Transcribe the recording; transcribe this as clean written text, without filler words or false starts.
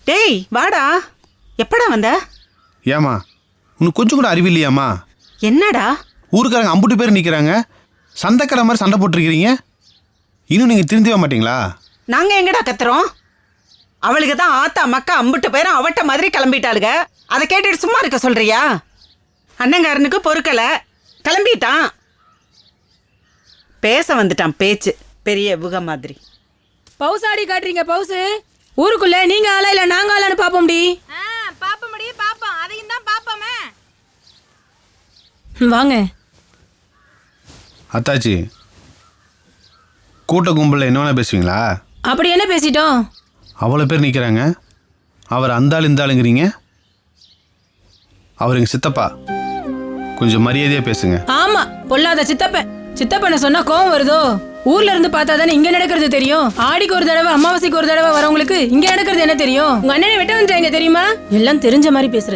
டேய் வாடா, எப்படா வந்த? ஏமா உனக்கு கொஞ்சம் கூட அறிவு இல்லையாம்மா? என்னடா ஊருக்காரங்க அம்புட்டு பேர் நிற்கிறாங்க, சண்டைக்கடை மாதிரி சண்டை போட்டிருக்கிறீங்க. இன்னும் நீங்கள் திருந்தவே மாட்டீங்களா? நாங்க எங்கடா கத்துறோம்? அவளுக்கு தான் ஆத்தா மக்கா அம்புட்டு பேரும் அவட்ட மாதிரி கிளம்பிட்டாளுங்க. அதை கேட்டுட்டு சும்மா இருக்க சொல்றியா? அண்ணங்காரனுக்கு பொறுக்கல, கிளம்பிட்டான். பேச வந்துட்டான், பேச்சு பெரிய புக மாதிரி. பவுசாடி காட்டுறீங்க பவுசு. ஊருக்குள்ள நீங்க ஆளா இல்ல நாங்க ஆளான்னு பாப்போம்டி. பாப்போம்டி பாப்போம், அதையும் தான் பாப்போமே. வாங்க. அத்தாச்சி, கூட்ட கும்பலில் என்ன வேணா பேசுவீங்களா? அப்படி என்ன பேசிட்டோம்? அவ்வளோ பேர் நிற்கிறாங்க, அவர் அந்த ஆள் இந்த ஆளுங்கிறீங்க. அவர் எங்கள் சித்தப்பா, கொஞ்சம் மரியாதையாக பேசுங்க. ஆமா, பொல்லாத சித்தப்பன். சித்தப்பனை சொன்னா கோவம் வருதோ? ஊர்ல இருந்து பார்த்தா தானே இங்க நடக்கிறது தெரியும். ஆடிக்கு ஒரு தடவை அமாவாசைக்கு ஒரு தடவை வரவங்களுக்கு இங்க நடக்கிறது என்ன தெரியும்? உங்க அண்ணனை வெட்ட வந்துட்டாங்க தெரியுமா? எல்லாம் தெரிஞ்ச மாதிரி பேசுறது.